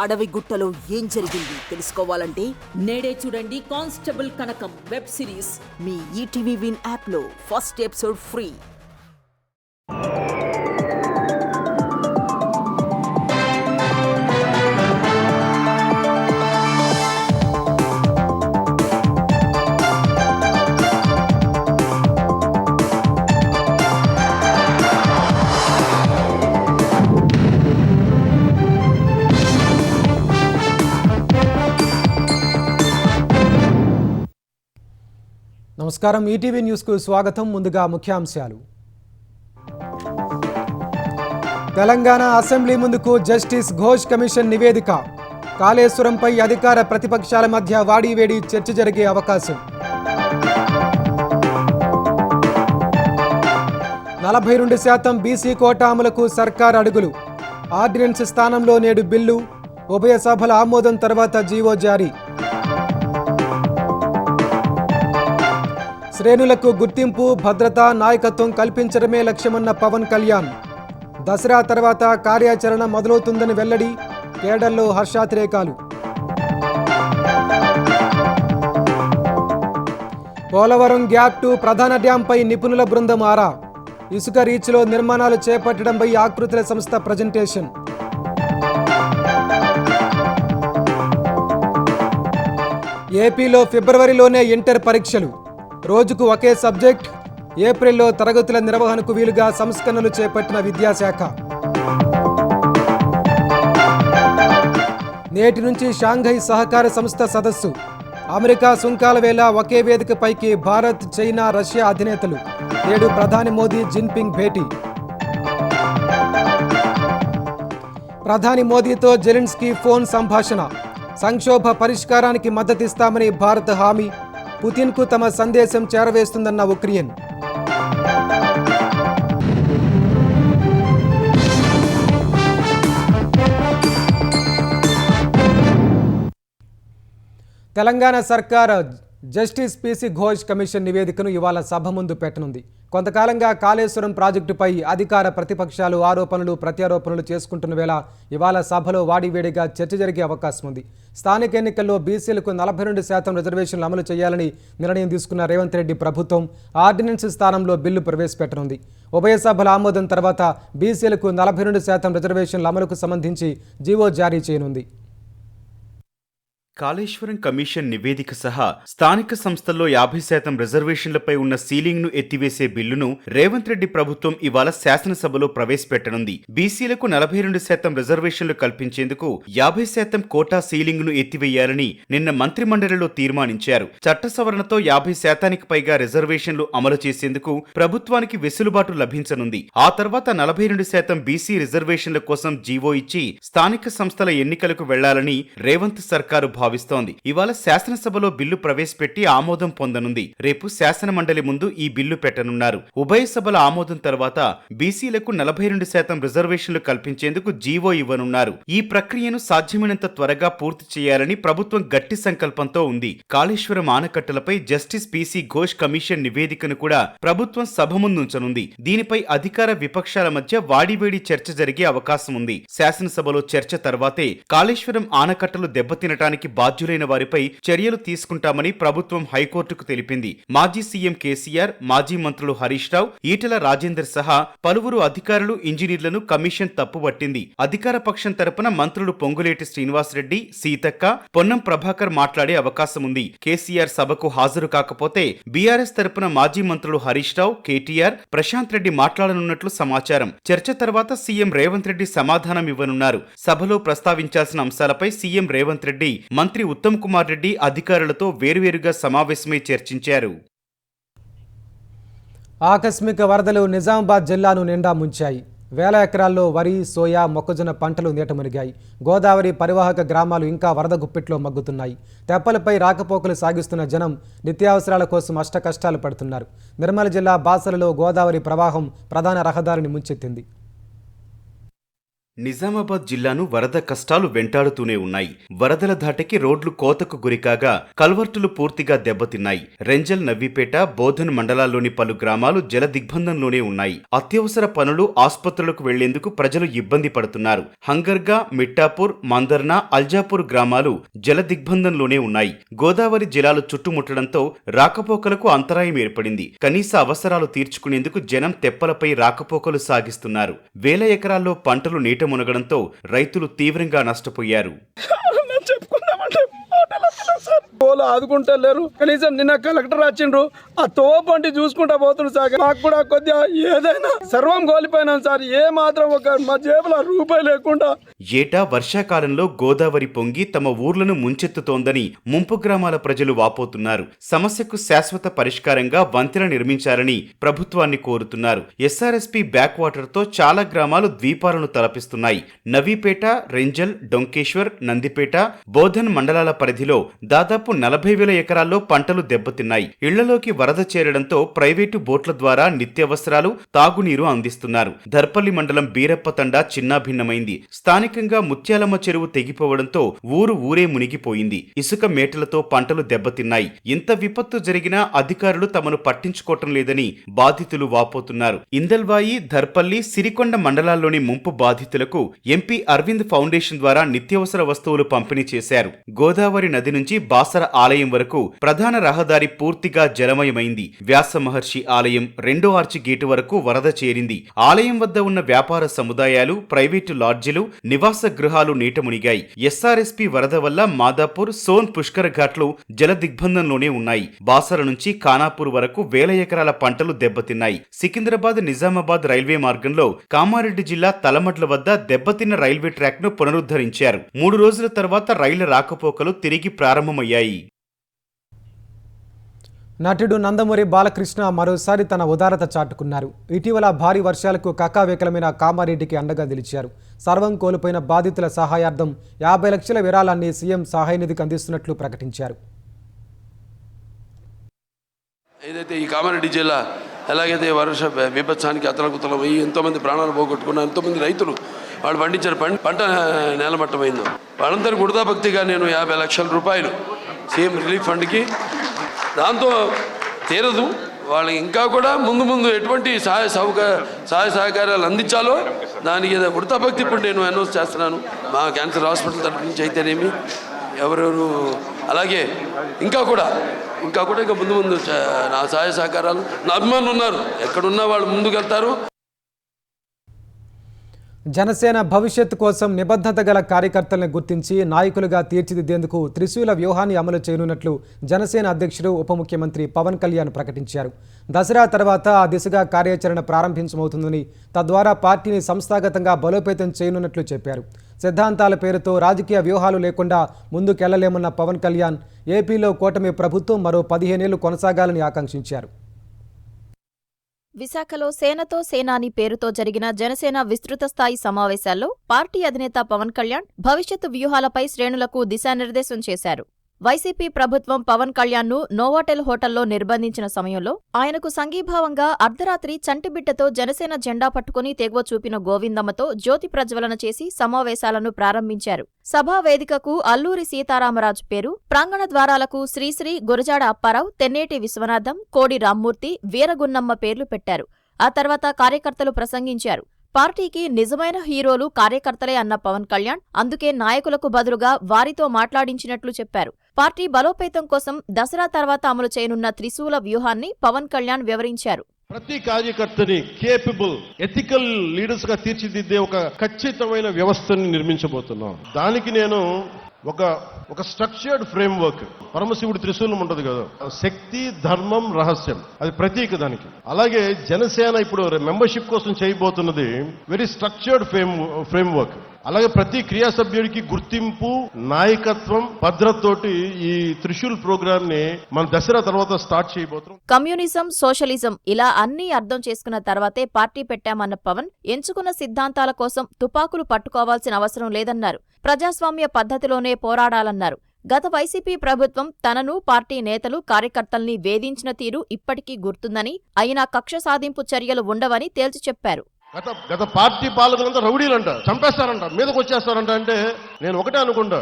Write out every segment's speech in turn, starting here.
అడవి గుట్టలో ఏం జరిగింది తెలుసుకోవాలంటే నేడే చూడండి కానిస్టేబుల్ కనకం వెబ్ సిరీస్ మీ ఈటీవీ విన్ యాప్లో ఫస్ట్ ఎపిసోడ్ ఫ్రీ. నమస్కారం, ఈటీవీ న్యూస్కు స్వాగతం. ముందుగా ముఖ్యాంశాలు. తెలంగాణ అసెంబ్లీ ముందుకు జస్టిస్ ఘోష్ కమిషన్ నివేదిక. కాళేశ్వరంపై అధికార ప్రతిపక్షాల మధ్య వాడివేడి చర్చ జరిగే అవకాశం. 42% బీసీ కోటా అమలుకు సర్కార్ అడుగులు. ఆర్డినెన్స్ స్థానంలో నేడు బిల్లు. ఉభయ సభల ఆమోదం తర్వాత జీవో జారీ. శ్రేణులకు గుర్తింపు, భద్రత, నాయకత్వం కల్పించడమే లక్ష్యమన్న పవన్ కళ్యాణ్. దసరా తర్వాత కార్యాచరణ మొదలవుతుందని వెల్లడి. కేడర్లో హర్షాతిరేకాలు. పోలవరం గ్యాప్ 2 ప్రధాన డ్యాంపై నిపుణుల బృందం ఆరా. ఇసుక రీచ్లో నిర్మాణాలు చేపట్టడంపై ఆకృతుల సంస్థ ప్రజెంటేషన్. ఏపీలో ఫిబ్రవరిలోనే ఇంటర్ పరీక్షలు. రోజుకు ఒకే సబ్జెక్ట్. ఏప్రిల్లో తరగతుల నిర్వహణకు వీలుగా సంస్కరణలు చేపట్టిన విద్యాశాఖ. నేటి నుంచి షాంఘై సహకార సంస్థ సదస్సు. అమెరికా సుంకాల వేళ ఒకే వేదికపైకి భారత్, చైనా, రష్యా అధినేతలు. నేడు ప్రధాని మోదీ, జిన్పింగ్ భేటీ. ప్రధాని మోదీతో జెలెన్స్కీ ఫోన్ సంభాషణ. సంక్షోభ పరిష్కారానికి మద్దతిస్తామని భారత్ హామీ. పుతిన్కు తమ సందేశం చేరవేస్తుందన్న ఉక్రెయిన్. తెలంగాణ సర్కార్ జస్టిస్ పీసీ ఘోష్ కమిషన్ నివేదికను ఇవాళ సభ ముందు పెట్టనుంది. కొంతకాలంగా కాళేశ్వరం ప్రాజెక్టుపై అధికార ప్రతిపక్షాలు ఆరోపణలు ప్రత్యారోపణలు చేసుకుంటున్న వేళ ఇవాళ సభలో వాడివేడిగా చర్చ జరిగే అవకాశం ఉంది. స్థానిక ఎన్నికల్లో బీసీలకు 42% రిజర్వేషన్లు అమలు చేయాలని నిర్ణయం తీసుకున్న రేవంత్ రెడ్డి ప్రభుత్వం ఆర్డినెన్స్ స్థానంలో బిల్లు ప్రవేశపెట్టనుంది. ఉభయ సభల ఆమోదం తర్వాత బీసీలకు 42% రిజర్వేషన్ల అమలుకు సంబంధించి జీవో జారీ చేయనుంది. కాళేశ్వరం కమిషన్ నివేదిక సహా స్థానిక సంస్థల్లో 50% రిజర్వేషన్లపై ఉన్న సీలింగ్ను ఎత్తివేసే బిల్లును రేవంత్ రెడ్డి ప్రభుత్వం ఇవాళ శాసనసభలో ప్రవేశపెట్టనుంది. బీసీలకు 42% రిజర్వేషన్లు కల్పించేందుకు 50% కోటా సీలింగ్ను ఎత్తివేయాలని నిన్న మంత్రిమండలిలో తీర్మానించారు. చట్ట సవరణతో 50%కి పైగా రిజర్వేషన్లు అమలు చేసేందుకు ప్రభుత్వానికి వెసులుబాటు లభించనుంది. ఆ తర్వాత 42% బీసీ రిజర్వేషన్ల కోసం జీవో ఇచ్చి స్థానిక సంస్థల ఎన్నికలకు వెళ్లాలని రేవంత్ సర్కారు భావిస్తోంది. ఇవాళ శాసనసభలో బిల్లు ప్రవేశపెట్టి ఆమోదం పొందనుంది. రేపు శాసన మండలి ముందు ఈ బిల్లు పెట్టనున్నారు. ఉభయ సభల ఆమోదం తర్వాత బీసీలకు 42% రిజర్వేషన్లు కల్పించేందుకు జీవో ఇవ్వనున్నారు. ఈ ప్రక్రియను సాధ్యమైనంత త్వరగా పూర్తి చేయాలని ప్రభుత్వం గట్టి సంకల్పంతో ఉంది. కాళేశ్వరం ఆనకట్టలపై జస్టిస్ పీసీ ఘోష్ కమిషన్ నివేదికను కూడా ప్రభుత్వం సభ ముందుంచనుంది. దీనిపై అధికార విపక్షాల మధ్య వాడివేడి చర్చ జరిగే అవకాశం ఉంది. శాసనసభలో చర్చ తర్వాతే కాళేశ్వరం ఆనకట్టలు దెబ్బతినటానికి బాధ్యులైన వారిపై చర్యలు తీసుకుంటామని ప్రభుత్వం హైకోర్టుకు తెలిపింది. మాజీ సీఎం కేసీఆర్, మాజీ మంత్రులు హరీష్ రావు, ఈటెల రాజేందర్ సహా పలువురు అధికారులు, ఇంజనీర్లను కమిషన్ తప్పుపట్టింది. అధికార పక్షం తరపున మంత్రులు పొంగులేటి శ్రీనివాసరెడ్డి, సీతక్క, పొన్నం ప్రభాకర్ మాట్లాడే అవకాశం ఉంది. కేసీఆర్ సభకు హాజరు కాకపోతే బీఆర్ఎస్ తరపున మాజీ మంత్రులు హరీష్ రావు, కేటీఆర్, ప్రశాంత్ రెడ్డి మాట్లాడనున్నట్లు సమాచారం. చర్చ తర్వాత సీఎం రేవంత్ రెడ్డి సమాధానం ఇవ్వనున్నారు. సభలో ప్రస్తావించాల్సిన అంశాలపై సీఎం రేవంత్ రెడ్డి, మంత్రి ఉత్తమ్ కుమార్ రెడ్డి అధికారులతో వేర్వేరుగా సమావేశమై చర్చించారు. ఆకస్మిక వరదలు నిజామాబాద్ జిల్లాను నిండా ముంచాయి. వేల ఎకరాల్లో వరి, సోయా, మొక్కజొన్న పంటలు నీటమునిగాయి. గోదావరి పరివాహక గ్రామాలు ఇంకా వరద గుప్పిట్లో మగ్గుతున్నాయి. తెప్పలపై రాకపోకలు సాగిస్తున్న జనం నిత్యావసరాల కోసం అష్టకష్టాలు పడుతున్నారు. నిర్మల్ జిల్లా బాసలలో గోదావరి ప్రవాహం ప్రధాన రహదారిని ముంచెత్తింది. నిజామాబాద్ జిల్లాను వరద కష్టాలు వెంటాడుతూనే ఉన్నాయి. వరదల ధాటికి రోడ్లు కోతకు గురికాగా కల్వర్టులు పూర్తిగా దెబ్బతిన్నాయి. రెంజల్, నవ్విపేట, బోధన్ మండలాల్లోని పలు గ్రామాలు జల దిగ్బంధంలోనే ఉన్నాయి. అత్యవసర పనులు, ఆసుపత్రులకు వెళ్లేందుకు ప్రజలు ఇబ్బంది పడుతున్నారు. హంగర్గా, మిట్టాపూర్, మందర్నా, అల్జాపూర్ గ్రామాలు జల దిగ్బంధంలోనే ఉన్నాయి. గోదావరి జలాలు చుట్టుముట్టడంతో రాకపోకలకు అంతరాయం ఏర్పడింది. కనీస అవసరాలు తీర్చుకునేందుకు జనం తెప్పలపై రాకపోకలు సాగిస్తున్నారు. వేల ఎకరాల్లో పంటలు నీట మునగడంతో రైతులు తీవ్రంగా నష్టపోయారు. ఆదుకుంటలేరు. కనీసం నిన్న కలెక్టర్ వచ్చిండ్రు, ఆ తోపంటి చూసుకుంటా పోతున్నారు సార్. మాకు కూడా కొద్దిగా ఏదైనా సర్వం కోల్పోయినాం సార్. ఏ మాత్రం మా జేబులో రూపాయి లేకుండా. ఏటా వర్షాకాలంలో గోదావరి పొంగి తమ ఊర్లను ముంచెత్తుతోందని ముంపు గ్రామాల ప్రజలు వాపోతున్నారు. సమస్యకు శాశ్వత పరిష్కారంగా వంతెన నిర్మించాలని ప్రభుత్వాన్ని కోరుతున్నారు. ఎస్ఆర్ఎస్పీ బ్యాక్ వాటర్ తో చాలా గ్రామాలు ద్వీపాలను తలపిస్తున్నాయి. నవీపేట, రెంజల్, డొంకేశ్వర్, నందిపేట, బోధన్ మండలాల పరిధిలో దాదాపు 40,000 ఎకరాల్లో పంటలు దెబ్బతిన్నాయి. ఇళ్లలోకి వరద చేరడంతో ప్రైవేటు బోట్ల ద్వారా నిత్యావసరాలు, తాగునీరు అందిస్తున్నారు. దర్పల్లి మండలం బీరప్పతండా చిన్నాభిన్నమైంది. స్థానికంగా ముత్యాలమ్మ చెరువు తెగిపోవడంతో ఊరే మునిగిపోయింది. ఇసుక మేటలతో పంటలు దెబ్బతిన్నాయి. ఇంత విపత్తు జరిగినా అధికారులు తమను పట్టించుకోవటం లేదని బాధితులు వాపోతున్నారు. ఇందల్వాయి, దర్పల్లి, సిరికొండ మండలాల్లోని ముంపు బాధితులకు ఎంపీ అరవింద్ ఫౌండేషన్ ద్వారా నిత్యావసర వస్తువులు పంపిణీ చేశారు. గోదావరి నది నుంచి బాసర ఆలయం వరకు ప్రధాన రహదారి పూర్తిగా జలమయమైంది. వ్యాస మహర్షి ఆలయం 2వ ఆర్చి గేటు వరకు వరద చేరింది. ఆలయం వద్ద ఉన్న వ్యాపార సముదాయాలు, ప్రైవేటు లాడ్జిలు, నివాస గృహాలు నీట మునిగాయి. ఎస్ఆర్ఎస్పీ వరద వల్ల మాదాపూర్, సోన్ పుష్కర ఘాట్లు జల దిగ్బంధంలోనే ఉన్నాయి. బాసర నుంచి ఖానాపూర్ వరకు వేల ఎకరాల పంటలు దెబ్బతిన్నాయి. సికింద్రాబాద్, నిజామాబాద్ రైల్వే మార్గంలో కామారెడ్డి జిల్లా తలమడ్ల వద్ద దెబ్బతిన్న రైల్వే ట్రాక్ ను పునరుద్ధరించారు. 3 రోజుల తర్వాత రైళ్ల రాకపోకలు తిరిగి ప్రారంభమయ్యాయి. నటుడు నందమూరి బాలకృష్ణ మరోసారి తన ఉదారత చాటుకున్నారు. ఇటీవల భారీ వర్షాలకు కకావికలమైన కామారెడ్డికి అండగా నిలిచారు. సర్వం కోల్పోయిన బాధితుల సహాయార్థం 50 లక్షల విరాళాన్ని సీఎం సహాయ నిధికి అందిస్తున్నట్లు ప్రకటించారు. ఏదైతే ఈ కామారెడ్డి జిల్లా ఎలాగైతే వర్ష విపత్సానికి అతలకుతలం అయ్యి ఎంతోమంది ప్రాణాలు పోగొట్టుకున్నారు, ఎంతోమంది రైతులు వాళ్ళు పండించిన పంట నేలమట్టమైందో వాళ్ళందరికీ వృధాభక్తిగా నేను 50 లక్షల రూపాయలు సీఎం రిలీఫ్ ఫండ్కి, దాంతో తీరదు వాళ్ళకి ఇంకా కూడా ముందు ఎటువంటి సహాయ సహకారాలు అందించాలో దానికి వృధాభక్తి ఇప్పుడు నేను అనౌన్స్ చేస్తున్నాను. మా క్యాన్సర్ హాస్పిటల్ తరఫు నుంచి అయితేనేమి ఎవరెవరు అలాగే ఇంకా ముందు నా సహాయ సహకారాలు, నా అభిమానులు ఉన్నారు, ఎక్కడున్నా వాళ్ళు ముందుకెళ్తారు. జనసేన భవిష్యత్తు కోసం నిబద్ధత గల కార్యకర్తలను గుర్తించి నాయకులుగా తీర్చిదిద్దేందుకు త్రిశూల వ్యూహాన్ని అమలు చేయనున్నట్లు జనసేన అధ్యక్షుడు, ఉప ముఖ్యమంత్రి పవన్ కళ్యాణ్ ప్రకటించారు. దసరా తర్వాత ఆ దిశగా కార్యాచరణ ప్రారంభించబోతుందని, తద్వారా పార్టీని సంస్థాగతంగా బలోపేతం చేయనున్నట్లు చెప్పారు. సిద్ధాంతాల పేరుతో రాజకీయ వ్యూహాలు లేకుండా ముందుకెళ్లలేమన్న పవన్ కళ్యాణ్ ఏపీలో కూటమి ప్రభుత్వం మరో 15 ఏళ్లు కొనసాగాలని ఆకాంక్షించారు. విశాఖలో సేనతో సేనాని పేరుతో జరిగిన జనసేన విస్తృత స్థాయి సమావేశాల్లో పార్టీ అధినేత పవన్ కళ్యాణ్ భవిష్యత్తు వ్యూహాలపై శ్రేణులకు దిశానిర్దేశం చేశారు. వైసీపీ ప్రభుత్వం పవన్ కళ్యాణ్ను నోవాటెల్ హోటల్లో నిర్బంధించిన సమయంలో ఆయనకు సంఘీభావంగా అర్ధరాత్రి చంటిబిడ్డతో జనసేన జెండా పట్టుకుని తెగువ చూపిన గోవిందమ్మతో జ్యోతి ప్రజ్వలన చేసి సమావేశాలను ప్రారంభించారు. సభా వేదికకు అల్లూరి సీతారామరాజు పేరు, ప్రాంగణ ద్వారాలకు శ్రీశ్రీ, గురజాడ అప్పారావు, తెన్నేటి విశ్వనాథం, కోడి రామ్మూర్తి, వీరగున్నమ్మ పేర్లు పెట్టారు. ఆ తర్వాత కార్యకర్తలు ప్రసంగించారు. పార్టీకి నిజమైన హీరోలు కార్యకర్తలే అన్న పవన్ కళ్యాణ్ అందుకే నాయకులకు బదులుగా వారితో మాట్లాడించినట్లు చెప్పారు. పార్టీ బలోపేతం కోసం దసరా తర్వాత అమలు చేయనున్న త్రిశూల వ్యూహాన్ని పవన్ కళ్యాణ్ వివరించారు. ప్రతి కార్యకర్తని కేపబుల్, ఎథికల్ లీడర్స్ గా తీర్చిదిద్దే ఒక ఖచ్చితమైన వ్యవస్థని నిర్మించబోతున్నాం. దానికి నేను ఒక స్ట్రక్చర్డ్ ఫ్రేమ్వర్క్, పరమశివుడి త్రిశూలం ఉంటది కదా, శక్తి, ధర్మం, రహస్యం, అది ప్రతీక దానికి. అలాగే జనసేన ఇప్పుడు మెంబర్షిప్ కోసం చేయబోతున్నది వెరీ స్ట్రక్చర్డ్ ఫ్రేమ్వర్క్. అలాగే ప్రతి క్రియా సభ్యుడికి గుర్తింపు, నాయకత్వం, భద్రతతోటి ఈ త్రిశూల్ ప్రోగ్రామ్ ని మన దసరా తర్వాత స్టార్ట్ చేయబోతున్నాం. కమ్యూనిజం, సోషలిజం ఇలా అన్నీ అర్థం చేసుకున్న తర్వాతే పార్టీ పెట్టామన్న పవన్ ఎంచుకున్న సిద్ధాంతాల కోసం తుపాకులు పట్టుకోవాల్సిన అవసరం లేదన్నారు. ప్రజాస్వామ్య పద్ధతిలోనే పోరాడాలన్నారు. గత వైసీపీ ప్రభుత్వం తనను, పార్టీ నేతలు, కార్యకర్తల్ని వేధించిన తీరు ఇప్పటికీ గుర్తుందని, అయినా కక్ష సాధింపు చర్యలు ఉండవని తేల్చి చెప్పారు. గత పార్టీ పాలకులంతా రౌడీలంట, చంపేస్తారంట, మీదకి వచ్చేస్తారంట. అంటే నేను ఒకటే అనుకుంటా,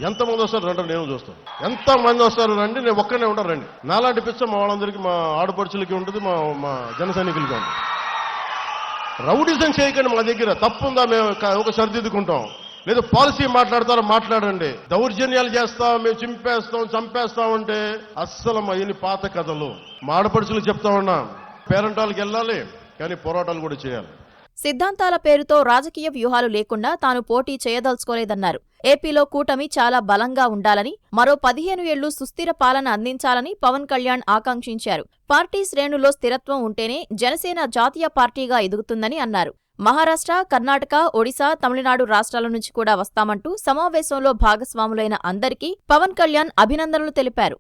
ఎంతమంది వస్తారు రండి, నేను చూస్తాను. ఎంతమంది వస్తారు రండి, నేను ఒక్కనే ఉంటాను రండి. నాలాంటి పిచ్చ మా వాళ్ళందరికీ, మా ఆడపడుచులకి ఉంటుంది, మా జన సైనికులకి ఉంటుంది. రౌడీజం చేయకండి, మా దగ్గర తప్పుందా మేము ఒక సరిదిద్దుకుంటాం. లేదు పాలసీ మాట్లాడతారో మాట్లాడండి. దౌర్జన్యాలు చేస్తాం, మేము చంపేస్తాం అంటే అస్సలు మా ఇన్ని పాత కథలు. మా ఆడపడుచులు చెప్తా ఉన్నా, పేరెంటాలకు వెళ్ళాలి కానీ పోరాటాలు కూడా చేయాలి. సిద్ధాంతాల పేరుతో రాజకీయ వ్యూహాలు లేకుండా తాను పోటీ చేయదలుచుకోలేదన్నారు. ఏపీలో కూటమి చాలా బలంగా ఉండాలని, మరో 15 ఏళ్లు సుస్థిర పాలన అందించాలని పవన్ కళ్యాణ్ ఆకాంక్షించారు. పార్టీ శ్రేణుల్లో స్థిరత్వం ఉంటేనే జనసేన జాతీయ పార్టీగా ఎదుగుతుందని అన్నారు. మహారాష్ట్ర, కర్ణాటక, ఒడిశా, తమిళనాడు రాష్ట్రాల నుంచి కూడా వస్తామంటూ సమావేశంలో భాగస్వాములైన అందరికీ పవన్ కళ్యాణ్ అభినందనలు తెలిపారు.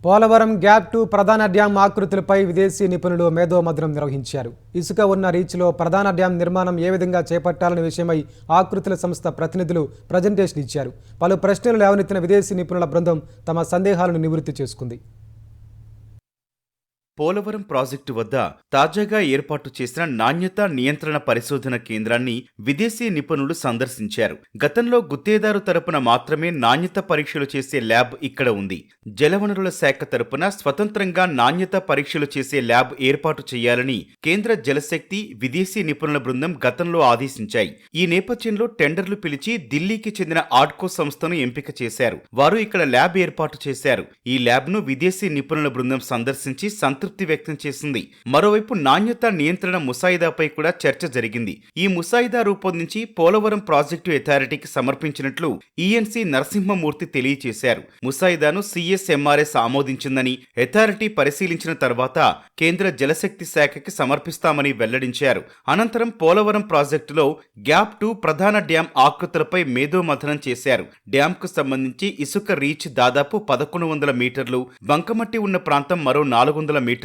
పోలవరం గ్యాప్ 2 ప్రధాన డ్యాం ఆకృతులపై విదేశీ నిపుణులు మేధోమథనం నిర్వహించారు. ఇసుక ఉన్న రీచ్లో ప్రధాన డ్యాం నిర్మాణం ఏ విధంగా చేపట్టాలనే విషయమై ఆకృతుల సంస్థ ప్రతినిధులు ప్రజెంటేషన్ ఇచ్చారు. పలు ప్రశ్నలు లేవనెత్తిన విదేశీ నిపుణుల బృందం తమ సందేహాలను నివృత్తి చేసుకుంది. పోలవరం ప్రాజెక్టు వద్ద తాజాగా ఏర్పాటు చేసిన నాణ్యతా నియంత్రణ పరిశోధన కేంద్రాన్ని విదేశీ నిపుణులు సందర్శించారు. గతంలో గుత్తేదారు తరపున మాత్రమే నాణ్యత పరీక్షలు చేసే ల్యాబ్ ఇక్కడ ఉంది. జలవనరుల శాఖ తరపున స్వతంత్రంగా నాణ్యత పరీక్షలు చేసే ల్యాబ్ ఏర్పాటు చేయాలని కేంద్ర జలశక్తి విదేశీ నిపుణుల బృందం గతంలో ఆదేశించాయి. ఈ నేపథ్యంలో టెండర్లు పిలిచి ఢిల్లీకి చెందిన ఆడ్కో సంస్థను ఎంపిక చేశారు. వారు ఇక్కడ ల్యాబ్ ఏర్పాటు చేశారు. ఈ ల్యాబ్ను విదేశీ నిపుణుల బృందం సందర్శించి సంతృప్తి వ్యక్తం చేసింది. మరోవైపు నాణ్యత నియంత్రణ ముసాయిదాపై కూడా చర్చ జరిగింది. ఈ ముసాయిదా రూపొందించి పోలవరం ప్రాజెక్టు అథారిటీకి సమర్పించినట్లు ఈఎన్సీ నరసింహమూర్తి తెలియజేశారు. ముసాయిదాను సిఎస్ఎంఆర్ఎస్ ఆమోదించిందని, అథారిటీ పరిశీలించిన తర్వాత కేంద్ర జలశక్తి శాఖకి సమర్పిస్తామని వెల్లడించారు. అనంతరం పోలవరం ప్రాజెక్టులో గ్యాప్ 2 ప్రధాన డ్యాం ఆకృతులపై మేధోమథనం చేశారు. డ్యాంకు సంబంధించి ఇసుక రీచ్ దాదాపు 1100 మీటర్లు, బంకమట్టి ఉన్న ప్రాంతం మరో 400 మీటర్లు,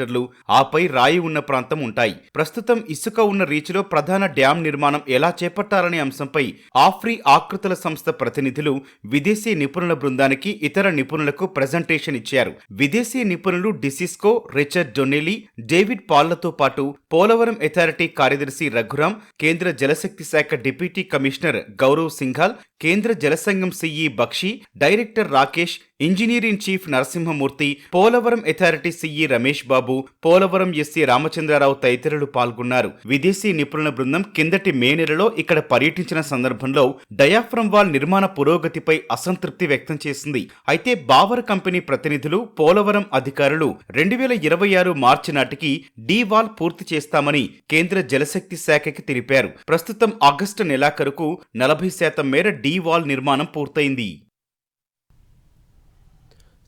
ఆపై రాయి ఉన్న ప్రాంతం ఉంటాయి. ప్రస్తుతం ఇసుక ఉన్న రీచ్లో ప్రధాన డ్యాం నిర్మాణం ఎలా చేపట్టాలనే అంశంపై ఆఫ్రీ ఆకృతుల సంస్థ ప్రతినిధులు విదేశీ నిపుణుల బృందానికి, ఇతర నిపుణులకు ప్రెజెంటేషన్ ఇచ్చారు. విదేశీ నిపుణులు డిసిస్కో, రిచర్డ్ డొనెలీ, డేవిడ్ పాల్లతో పాటు పోలవరం అథారిటీ కార్యదర్శి రఘురాం, కేంద్ర జలశక్తి శాఖ డిప్యూటీ కమిషనర్ గౌరవ్ సింఘాల్, కేంద్ర జలసంఘం CE Bakshi, director Rakesh, engineer in chief Narasimhamurthy, Polavaram authority CE Ramesh Babu, Polavaram SE Ramachandrarao తదితరులు పాల్గొన్నారు. విదేశీ నిపుణుల బృందం కిందటి మే నెలలో ఇక్కడ పర్యటించిన సందర్భంలో డయాఫ్రమ్ వాల్ నిర్మాణ పురోగతిపై అసంతృప్తి వ్యక్తం చేసింది. అయితే బావర్ కంపెనీ ప్రతినిధులు, పోలవరం అధికారులు 2026 మార్చి నాటికి డీ వాల్ పూర్తి చేస్తామని కేంద్ర జలశక్తి శాఖకి తెలిపారు. ప్రస్తుతం ఆగస్టు నెలాఖరుకు 40% మేర డీ వాల్ నిర్మాణం పూర్తయింది.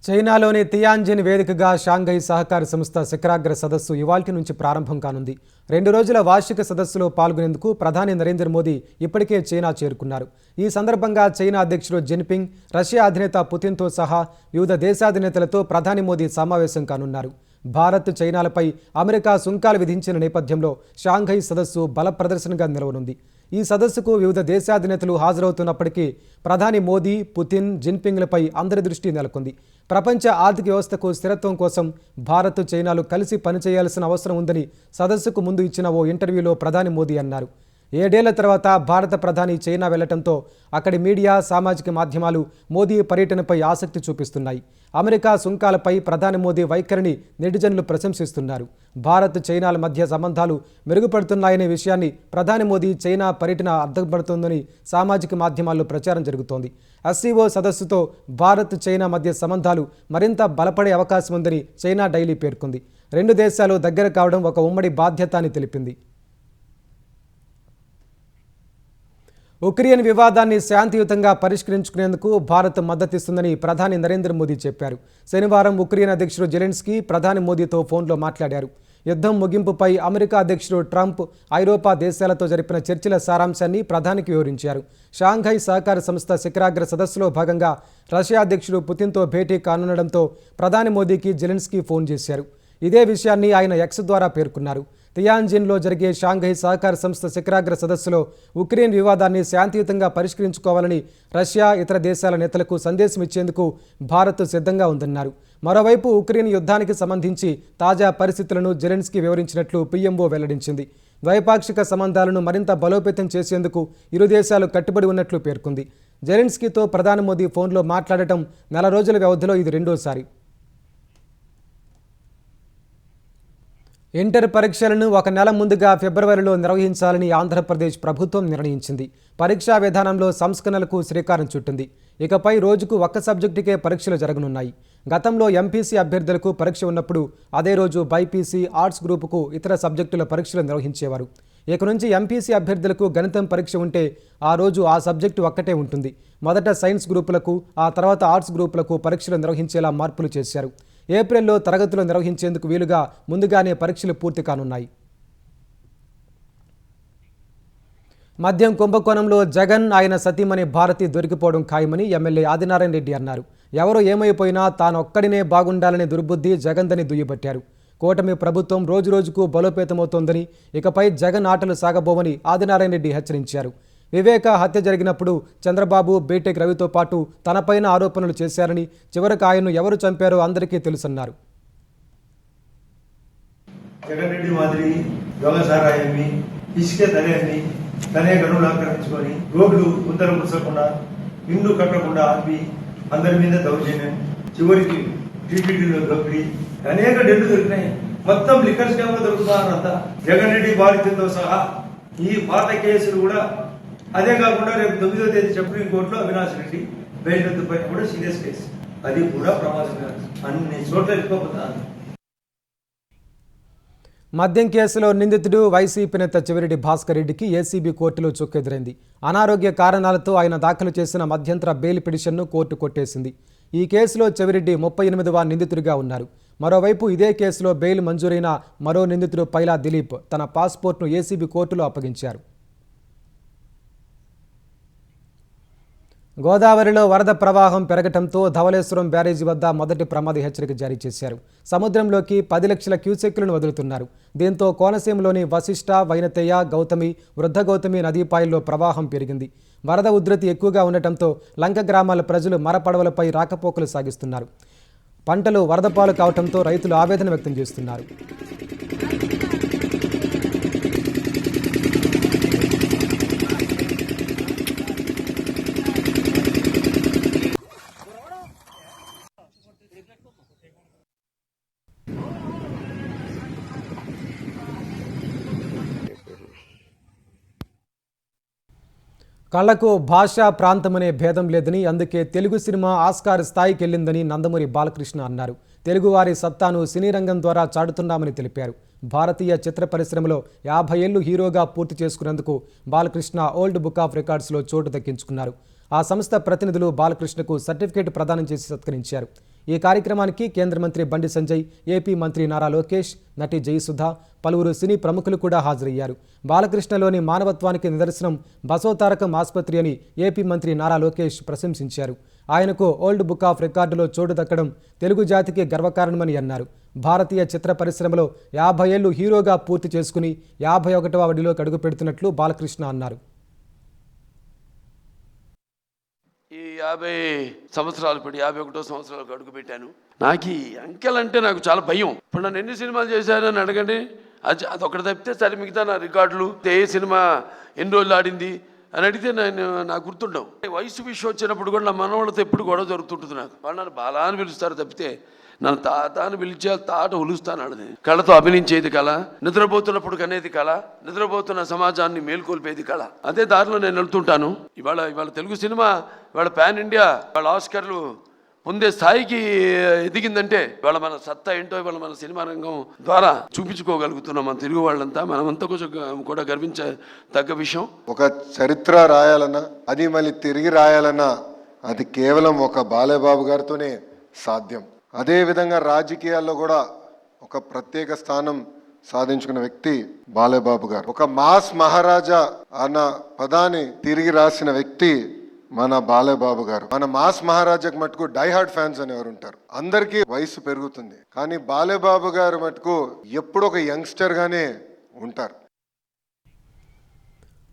చైనాలోని తియాన్జిన్ వేదికగా షాంఘై సహకార సంస్థ శిఖరాగ్ర సదస్సు ఇవాల్టి నుంచి ప్రారంభం కానుంది. 2 రోజుల వార్షిక సదస్సులో పాల్గొనేందుకు ప్రధాని నరేంద్ర మోదీ ఇప్పటికే చైనా చేరుకున్నారు. ఈ సందర్భంగా చైనా అధ్యక్షుడు జిన్పింగ్, రష్యా అధినేత పుతిన్తో సహా వివిధ దేశాధినేతలతో ప్రధాని మోదీ సమావేశం కానున్నారు. భారత్, చైనాలపై అమెరికా సుంకాలు విధించిన నేపథ్యంలో షాంఘై సదస్సు బల ప్రదర్శనగా నిలవనుంది. ఈ సదస్సుకు వివిధ దేశాధినేతలు హాజరవుతున్నప్పటికీ ప్రధాని మోదీ, పుతిన్, జిన్పింగ్లపై అందరి దృష్టి నెలకొంది. ప్రపంచ ఆర్థిక వ్యవస్థకు స్థిరత్వం కోసం భారత్, చైనాలు కలిసి పనిచేయాల్సిన అవసరం ఉందని సదస్సుకు ముందు ఇచ్చిన ఓ ఇంటర్వ్యూలో ప్రధాని మోదీ అన్నారు. 7 ఏళ్ల తర్వాత భారత ప్రధాని చైనా వెళ్లటంతో అక్కడి మీడియా, సామాజిక మాధ్యమాలు మోదీ పర్యటనపై ఆసక్తి చూపిస్తున్నాయి. అమెరికా సుంకాలపై ప్రధాని మోదీ వైఖరిని నెటిజన్లు ప్రశంసిస్తున్నారు. భారత్, చైనాల మధ్య సంబంధాలు మెరుగుపడుతున్నాయనే విషయాన్ని ప్రధాని మోదీ చైనా పర్యటన అర్థపడుతోందని సామాజిక మాధ్యమాల్లో ప్రచారం జరుగుతోంది. ఎస్సీఓ సదస్సుతో భారత్, చైనా మధ్య సంబంధాలు మరింత బలపడే అవకాశం ఉందని చైనా డైలీ పేర్కొంది. 2 దేశాలు దగ్గర కావడం ఒక ఉమ్మడి బాధ్యత అని తెలిపింది. ఉక్రెయిన్ వివాదాన్ని శాంతియుతంగా పరిష్కరించుకునేందుకు భారత్ మద్దతిస్తుందని ప్రధాని నరేంద్ర మోదీ చెప్పారు. శనివారం ఉక్రెయిన్ అధ్యక్షుడు జెలెన్స్కీ ప్రధాని మోదీతో ఫోన్లో మాట్లాడారు. యుద్ధం ముగింపుపై అమెరికా అధ్యక్షుడు ట్రంప్, ఐరోపా దేశాలతో జరిపిన చర్చల సారాంశాన్ని ప్రధానికి వివరించారు. షాంఘై సహకార సంస్థ శిఖరాగ్ర సదస్సులో భాగంగా రష్యా అధ్యక్షుడు పుతిన్తో భేటీ కానుండడంతో ప్రధాని మోదీకి జెలెన్స్కీ ఫోన్ చేశారు. ఇదే విషయాన్ని ఆయన ఎక్స్ ద్వారా పేర్కొన్నారు. తియాన్జిన్లో జరిగే షాంఘై సహకార సంస్థ శిఖరాగ్ర సదస్సులో ఉక్రెయిన్ వివాదాన్ని శాంతియుతంగా పరిష్కరించుకోవాలని రష్యా ఇతర దేశాల నేతలకు సందేశం ఇచ్చేందుకు భారత్ సిద్ధంగా ఉందన్నారు. మరోవైపు ఉక్రెయిన్ యుద్ధానికి సంబంధించి తాజా పరిస్థితులను జెలెన్స్కీ వివరించినట్లు పీఎంఓ వెల్లడించింది. ద్వైపాక్షిక సంబంధాలను మరింత బలోపేతం చేసేందుకు ఇరు దేశాలు కట్టుబడి ఉన్నట్లు పేర్కొంది. జెలెన్స్కీతో ప్రధాని మోదీ ఫోన్లో మాట్లాడటం నెల రోజుల వ్యవధిలో ఇది రెండోసారి. ఇంటర్ పరీక్షలను ఒక నెల ముందుగా ఫిబ్రవరిలో నిర్వహించాలని ఆంధ్రప్రదేశ్ ప్రభుత్వం నిర్ణయించింది. పరీక్షా విధానంలో సంస్కరణలకు శ్రీకారం చుట్టింది. ఇకపై రోజుకు ఒక్క సబ్జెక్టుకే పరీక్షలు జరగనున్నాయి. గతంలో ఎంపీసీ అభ్యర్థులకు పరీక్ష ఉన్నప్పుడు అదే రోజు బైపీసీ, ఆర్ట్స్ గ్రూపుకు ఇతర సబ్జెక్టుల పరీక్షలు నిర్వహించేవారు. ఇక నుంచి ఎంపీసీ అభ్యర్థులకు గణితం పరీక్ష ఉంటే ఆ రోజు ఆ సబ్జెక్టు ఒక్కటే ఉంటుంది. మొదట సైన్స్ గ్రూపులకు, ఆ తర్వాత ఆర్ట్స్ గ్రూపులకు పరీక్షలు నిర్వహించేలా మార్పులు చేశారు. ఏప్రిల్లో తరగతులు నిర్వహించేందుకు వీలుగా ముందుగానే పరీక్షలు పూర్తి కానున్నాయి. మద్యం కుంభకోణంలో జగన్, ఆయన సతీమణి భారతి దొరికిపోవడం ఖాయమని ఎమ్మెల్యే ఆదినారాయణ రెడ్డి అన్నారు. ఎవరు ఏమైపోయినా తానొక్కడినే బాగుండాలనే దుర్బుద్ధి జగన్దని దుయ్యబట్టారు. కూటమి ప్రభుత్వం రోజురోజుకు బలోపేతమవుతోందని, ఇకపై జగన్ ఆటలు సాగబోవని ఆదినారాయణ రెడ్డి హెచ్చరించారు. వివేక హత్య జరిగినప్పుడు చంద్రబాబు బీటెక్ రవితో పాటు తనపైన ఆరోపణలు చేశారని, చివరకు ఆయన్ను ఎవరు చంపారో అందరికీ తెలుసన్నారు. జగన్ రెడ్డి మాదిరి దొంగసారాయన్ని, ఇసుకే తనేని, తనే గనులు ఆక్రమించుకొని రోడ్లు గుంతలు ముచ్చకుండా, ఇండ్లు కట్టకుండా ఆపి అందరి మీద దౌర్జన్యం, చివరికి టీటీడీలో దొరికి అనేక డెడ్లు దొరికినాయి. మొత్తం లిక్కర్ స్కామ్ దొరుకుతున్నారంతా. జగన్ రెడ్డి బాధితులతో సహా ఈ పాత కేసులు కూడా, అదే కాకుండా రేపు 9వ తేదీ సుప్రీంకోర్టులో అవినాష్ రెడ్డి బెయిల్ రద్దు పైన కూడా సీరియస్ కేసు, అది కూడా ప్రమాదంగా అన్ని చోట్ల ఎక్కువపోతాను. మద్యం కేసులో నిందితుడు వైసీపీ నేత చెవిరెడ్డి భాస్కర్ రెడ్డికి ఏసీబీ కోర్టులో చుక్కెదురైంది. అనారోగ్య కారణాలతో ఆయన దాఖలు చేసిన మధ్యంతర బెయిల్ పిటిషన్ను కోర్టు కొట్టేసింది. ఈ కేసులో చెవిరెడ్డి 38వ నిందితుడిగా ఉన్నారు. మరోవైపు ఇదే కేసులో బెయిల్ మంజూరైన మరో నిందితుడు పైలా దిలీప్ తన పాస్పోర్ట్ను ఏసీబీ కోర్టులో అప్పగించారు. గోదావరిలో వరద ప్రవాహం పెరగడంతో ధవళేశ్వరం బ్యారేజీ వద్ద మొదటి ప్రమాద హెచ్చరిక జారీ చేశారు. సముద్రంలోకి 10 లక్షల క్యూసెక్కులను వదులుతున్నారు. దీంతో కోనసీమలోని వశిష్ట, వైనతేయ, గౌతమి, వృద్ధ గౌతమి నదీపాయల్లో ప్రవాహం పెరిగింది. వరద ఉధృతి ఎక్కువగా ఉండటంతో లంక గ్రామాల ప్రజలు మరపడవలపై రాకపోకలు సాగిస్తున్నారు. పంటలు వరదపాలు కావడంతో రైతులు ఆవేదన వ్యక్తం చేస్తున్నారు. కళ్లకు భాషా ప్రాంతమనే భేదం లేదని, అందుకే తెలుగు సినిమా ఆస్కార్ స్థాయికి వెళ్ళిందని నందమూరి బాలకృష్ణ అన్నారు. తెలుగువారి సత్తాను సినీ రంగం ద్వారా చాటుతున్నామని తెలిపారు. భారతీయ చిత్ర పరిశ్రమలో 50 ఏళ్లు హీరోగా పూర్తి చేసుకున్నందుకు బాలకృష్ణ ఓల్డ్ బుక్ ఆఫ్ రికార్డ్స్లో చోటు దక్కించుకున్నారు. ఆ సంస్థ ప్రతినిధులు బాలకృష్ణకు సర్టిఫికేట్ ప్రదానం చేసి సత్కరించారు. ఈ కార్యక్రమానికి కేంద్ర మంత్రి బండి సంజయ్, ఏపీ మంత్రి నారా లోకేష్, నటి జయసుధ, పలువురు సినీ ప్రముఖులు కూడా హాజరయ్యారు. బాలకృష్ణలోని మానవత్వానికి నిదర్శనం బసవతారకం ఆసుపత్రి అని ఏపీ మంత్రి నారా లోకేష్ ప్రశంసించారు. ఆయనకు ఓల్డ్ బుక్ ఆఫ్ రికార్డులో చోటు దక్కడం తెలుగు జాతికి గర్వకారణమని అన్నారు. భారతీయ చిత్ర పరిశ్రమలో 50 ఏళ్లు హీరోగా పూర్తి చేసుకుని 51వ అడుగులోకి అడుగు పెడుతున్నట్లు బాలకృష్ణ అన్నారు. ఈ 50 సంవత్సరాలు పడి 51వ సంవత్సరాలకు అడుగు పెట్టాను. నాకు ఈ అంకెలంటే నాకు చాలా భయం. ఇప్పుడు నన్ను ఎన్ని సినిమాలు చేశానని అడగండి, అదొకటి తప్పితే సరే మిగతా నా రికార్డులు, ఏ సినిమా ఎన్ని రోజులు ఆడింది అని అడిగితే నాకు గుర్తుండవు. వయసు విషయం వచ్చినప్పుడు కూడా నా మనవాళ్ళతో ఎప్పుడు గొడవ జరుగుతుంటుంది. నాకు వాళ్ళు నన్ను బాలా అని పిలుస్తారు తప్పితే నన్ను తాత అని పిలిచే తాట ఉలుస్తాను. ఆడది కళతో అభినయించేది కళ, నిద్రపోతున్నప్పుడు కనేది కళ, నిద్రపోతున్న సమాజాన్ని మేల్కొల్పేది కళ. అదే దారిలో నేను వెళ్తుంటాను. ఇవాళ తెలుగు సినిమా ఇవాళ పాన్ ఇండియా వాళ్ళ ఆస్కర్లు పొందే స్థాయికి ఎదిగిందంటే ఇవాళ మన సత్తా ఏంటో ఇవాళ మన సినిమా రంగం ద్వారా చూపించుకోగలుగుతున్నాం. మన తెలుగు వాళ్ళంతా మనమంతా కొంచెం కూడా గర్వించదగ్గ విషయం. ఒక చరిత్ర రాయాలన్నా, అది మళ్ళీ తిరిగి రాయాలన్నా అది కేవలం ఒక బాలయ్యబాబు గారితోనే సాధ్యం. అదేవిధంగా రాజకీయాల్లో కూడా ఒక ప్రత్యేక స్థానం సాధించుకున్న వ్యక్తి బాలయ్యబాబు గారు. ఒక మాస్ మహారాజా అన్న పదాన్ని తిరిగి రాసిన వ్యక్తి మన బాలయ్యబాబు గారు. మన మాస్ మహారాజాకి మటుకు డైహార్డ్ ఫ్యాన్స్ అనేవారు ఉంటారు. అందరికీ వయసు పెరుగుతుంది, కానీ బాలయ్యబాబు గారు మటుకు ఎప్పుడు ఒక యంగ్స్టర్ గానే ఉంటారు.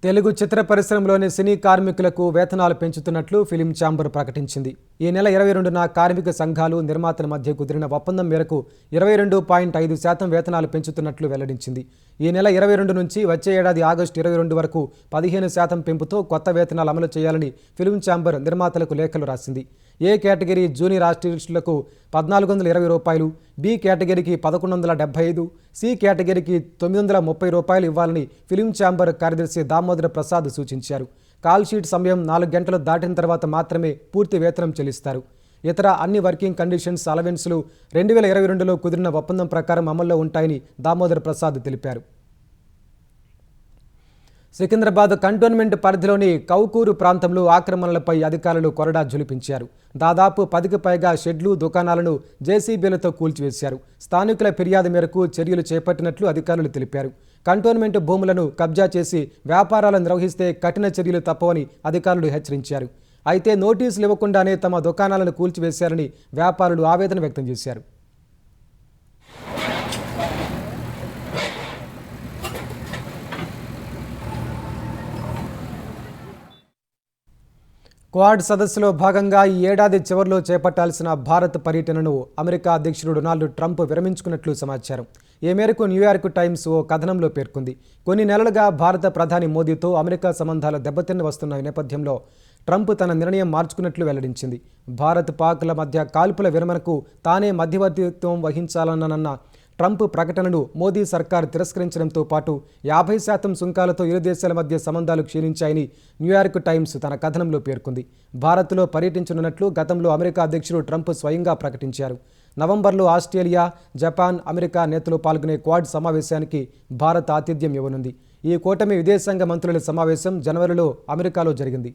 తెలుగు చిత్ర పరిశ్రమలోని సినీ కార్మికులకు వేతనాలు పెంచుతున్నట్లు ఫిలిం ఛాంబర్ ప్రకటించింది. ఈ నెల 22న కార్మిక సంఘాలు నిర్మాతల మధ్య కుదిరిన ఒప్పందం మేరకు 22.5% వేతనాలు పెంచుతున్నట్లు వెల్లడించింది. ఈ నెల 22 నుంచి వచ్చే ఏడాది ఆగస్టు 22 వరకు 15% పెంపుతో కొత్త వేతనాలు అమలు చేయాలని ఫిలిం ఛాంబర్ నిర్మాతలకు లేఖలు రాసింది. ఏ కేటగిరీ జూనియర్ ఆర్టిస్టులకు 1,420 రూపాయలు, బి కేటగిరీకి 1,175, సి కేటగిరీకి 930 రూపాయలు ఇవ్వాలని ఫిలిం ఛాంబర్ కార్యదర్శి దామోదర ప్రసాద్ సూచించారు. కాల్ షీట్ సమయం 4 గంటలు దాటిన తర్వాత మాత్రమే పూర్తి వేతనం చెల్లిస్తారు. ఇతర అన్ని వర్కింగ్ కండిషన్స్ అలవెన్స్లు 2022లో కుదిరిన ఒప్పందం ప్రకారం అమల్లో ఉంటాయని దామోదర ప్రసాద్ తెలిపారు. సికింద్రాబాద్ కంటోన్మెంట్ పరిధిలోని కౌకూరు ప్రాంతంలో ఆక్రమణలపై అధికారులు కొరడా జులిపించారు. దాదాపు 10కి పైగా షెడ్లు, దుకాణాలను జేసీబీలతో కూల్చివేశారు. స్థానికుల ఫిర్యాదు మేరకు చర్యలు చేపట్టినట్లు అధికారులు తెలిపారు. కంటోన్మెంట్ భూములను కబ్జా చేసి వ్యాపారాలు నిర్వహిస్తే కఠిన చర్యలు తప్పవని అధికారులు హెచ్చరించారు. అయితే నోటీసులు ఇవ్వకుండానే తమ దుకాణాలను కూల్చివేశారని వ్యాపారులు ఆవేదన వ్యక్తం చేశారు. క్వాడ్ సదస్సులో భాగంగా ఈ ఏడాది చివరిలో చేపట్టాల్సిన భారత్ పర్యటనను అమెరికా అధ్యక్షుడు డొనాల్డ్ ట్రంప్ విరమించుకున్నట్లు సమాచారం. ఈ మేరకు న్యూయార్క్ టైమ్స్ ఓ కథనంలో పేర్కొంది. కొన్ని నెలలుగా భారత ప్రధాని మోదీతో అమెరికా సంబంధాలు దెబ్బతిన్న వస్తున్న నేపథ్యంలో ట్రంప్ తన నిర్ణయం మార్చుకున్నట్లు వెల్లడించింది. భారత్ పాక్ల మధ్య కాల్పుల విరమణకు తానే మధ్యవర్తిత్వం వహించాలన్న ట్రంప్ ప్రకటనను మోదీ సర్కార్ తిరస్కరించడంతో పాటు 50% సుంకాలతో ఇరు దేశాల మధ్య సంబంధాలు క్షీణించాయని న్యూయార్క్ టైమ్స్ తన కథనంలో పేర్కొంది. భారత్లో పర్యటించనున్నట్లు గతంలో అమెరికా అధ్యక్షుడు ట్రంప్ స్వయంగా ప్రకటించారు. నవంబర్లో ఆస్ట్రేలియా, జపాన్, అమెరికా నేతలు పాల్గొనే క్వాడ్ సమావేశానికి భారత్ ఆతిథ్యం ఇవ్వనుంది. ఈ కూటమి విదేశాంగ మంత్రుల సమావేశం జనవరిలో అమెరికాలో జరిగింది.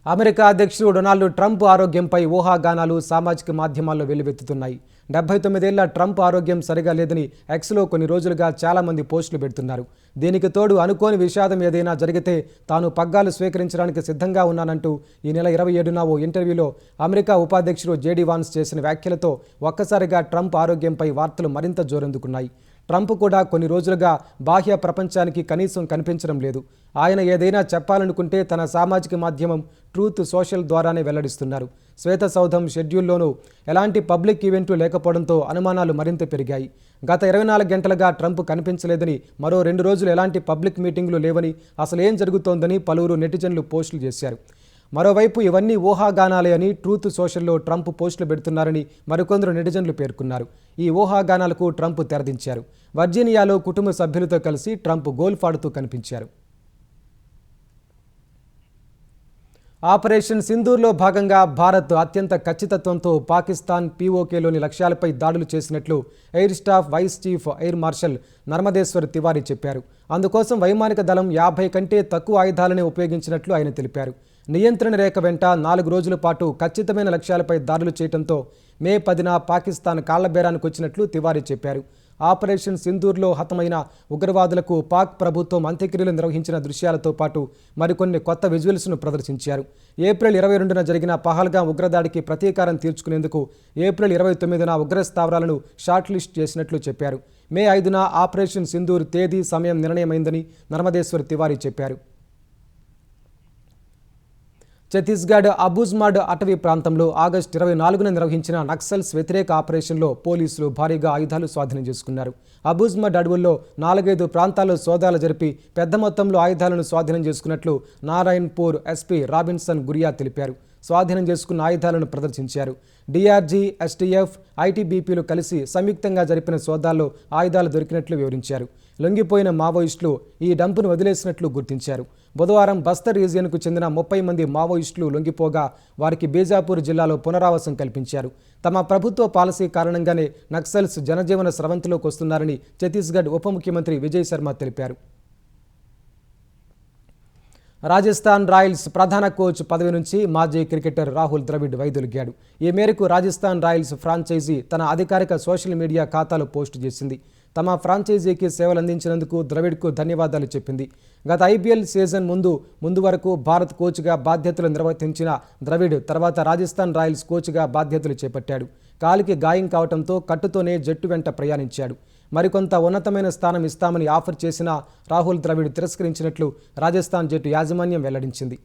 అమెరికా అధ్యక్షుడు డొనాల్డ్ ట్రంప్ ఆరోగ్యంపై ఊహాగానాలు సామాజిక మాధ్యమాల్లో వెల్లువెత్తుతున్నాయి. 79 ఏళ్ల ట్రంప్ ఆరోగ్యం సరిగా లేదని ఎక్స్లో కొన్ని రోజులుగా చాలామంది పోస్టులు పెడుతున్నారు. దీనికి తోడు అనుకోని విషాదం ఏదైనా జరిగితే తాను పగ్గాలు స్వీకరించడానికి సిద్ధంగా ఉన్నానంటూ ఈ నెల 27న ఓ ఇంటర్వ్యూలో అమెరికా ఉపాధ్యక్షుడు జేడీ వాన్స్ చేసిన వ్యాఖ్యలతో ఒక్కసారిగా ట్రంప్ ఆరోగ్యంపై వార్తలు మరింత జోరందుకున్నాయి. ట్రంప్ కూడా కొన్ని రోజులుగా బాహ్య ప్రపంచానికి కనీసం కనిపించడం లేదు. ఆయన ఏదైనా చెప్పాలనుకుంటే తన సామాజిక మాధ్యమం ట్రూత్ సోషల్ ద్వారానే వెల్లడిస్తున్నారు. శ్వేత సౌధం షెడ్యూల్లోనూ ఎలాంటి పబ్లిక్ ఈవెంట్లు లేకపోవడంతో అనుమానాలు మరింత పెరిగాయి. గత 24 గంటలుగా ట్రంప్ కనిపించలేదని, మరో 2 రోజులు ఎలాంటి పబ్లిక్ మీటింగులు లేవని, అసలు ఏం జరుగుతోందని పలువురు నెటిజన్లు పోస్టులు చేశారు. మరోవైపు ఇవన్నీ ఊహాగానాలే అని ట్రూత్ సోషల్లో ట్రంప్ పోస్టులు పెడుతున్నారని మరికొందరు నెటిజన్లు పేర్కొన్నారు. ఈ ఊహాగానాలకు ట్రంప్ తెరదించారు. వర్జీనియాలో కుటుంబ సభ్యులతో కలిసి ట్రంప్ గోల్ఫ్ ఆడుతూ కనిపించారు. ఆపరేషన్ సింధూర్లో భాగంగా భారత్ అత్యంత ఖచ్చితత్వంతో పాకిస్తాన్ పీఓకేలోని లక్ష్యాలపై దాడులు చేసినట్లు air staff vice chief air marshal Narmadeshwar Tiwari చెప్పారు. అందుకోసం వైమానిక దళం 50 కంటే తక్కువ ఆయుధాలనే ఉపయోగించినట్లు ఆయన తెలిపారు. నియంత్రణ రేఖ వెంట 4 రోజుల పాటు ఖచ్చితమైన లక్ష్యాలపై దాడులు చేయడంతో మే 10న పాకిస్తాన్ కాళ్లబేరానికి వచ్చినట్లు తివారీ చెప్పారు. ఆపరేషన్ సింధూర్లో హతమైన ఉగ్రవాదులకు పాక్ ప్రభుత్వం అంత్యక్రియలు నిర్వహించిన దృశ్యాలతో పాటు మరికొన్ని కొత్త విజువల్స్ను ప్రదర్శించారు. ఏప్రిల్ 22న జరిగిన పహల్గాం ఉగ్రదాడికి ప్రతీకారం తీర్చుకునేందుకు ఏప్రిల్ 29న ఉగ్ర స్థావరాలను షార్ట్ లిస్ట్ చేసినట్లు చెప్పారు. మే 5న ఆపరేషన్ సింధూర్ తేదీ, సమయం నిర్ణయమైందని నర్మదేశ్వర్ తివారీ చెప్పారు. ఛత్తీస్గఢ్ అబూజ్మాడ్ అటవీ ప్రాంతంలో ఆగస్టు 24న నిర్వహించిన నక్సల్స్ వ్యతిరేక ఆపరేషన్లో పోలీసులు భారీగా ఆయుధాలు స్వాధీనం చేసుకున్నారు. అబూజ్మాడ్ అడవుల్లో 4-5 ప్రాంతాల్లో సోదాలు జరిపి పెద్ద మొత్తంలో ఆయుధాలను స్వాధీనం చేసుకున్నట్లు నారాయణపూర్ ఎస్పీ రాబిన్సన్ గురియా తెలిపారు. స్వాధీనం చేసుకున్న ఆయుధాలను ప్రదర్శించారు. డిఆర్జీ, ఎస్టీఎఫ్, ఐటీబీపీలు కలిసి సంయుక్తంగా జరిపిన సోదాల్లో ఆయుధాలు దొరికినట్లు వివరించారు. లొంగిపోయిన మావోయిస్టులు ఈ డంపును వదిలేసినట్లు గుర్తించారు. బుధవారం బస్తర్ రీజియన్కు చెందిన 30 మంది మావోయిస్టులు లొంగిపోగా వారికి బీజాపూర్ జిల్లాలో పునరావాసం కల్పించారు. తమ ప్రభుత్వ పాలసీ కారణంగానే నక్సల్స్ జనజీవన స్రవంతిలోకి వస్తున్నారని ఛత్తీస్గఢ్ ఉప ముఖ్యమంత్రి విజయ్ శర్మ తెలిపారు. రాజస్థాన్ రాయల్స్ ప్రధాన కోచ్ పదవి నుంచి మాజీ క్రికెటర్ రాహుల్ ద్రవిడ్ వైదొలిగాడు. ఈ మేరకు రాజస్థాన్ రాయల్స్ ఫ్రాంచైజీ తన అధికారిక సోషల్ మీడియా ఖాతాలో పోస్టు చేసింది. తమ ఫ్రాంచైజీకి సేవలందించినందుకు ద్రవిడ్కు ధన్యవాదాలు చెప్పింది. గత ఐపీఎల్ సీజన్ ముందు వరకు భారత్ కోచ్గా బాధ్యతలు నిర్వర్తించిన ద్రవిడ్ తర్వాత రాజస్థాన్ రాయల్స్ కోచ్గా బాధ్యతలు చేపట్టాడు. కాలికి గాయం కావడంతో కట్టుతోనే జట్టు వెంట ప్రయాణించాడు. మరికొంత ఉన్నతమైన స్థానం ఇస్తామని ఆఫర్ చేసిన రాహుల్ ద్రవిడ్ తిరస్కరించినట్లు రాజస్థాన్ జట్టు యాజమాన్యం వెల్లడించింది.